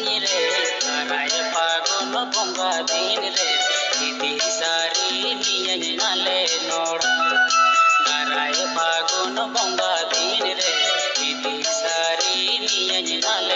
रे दाराय फागुन बंगा दिन रे दीदी सारी नियन नाले नोड़ा दाराय फागुन बंगा दिन रे दीदी सारी नियन नाले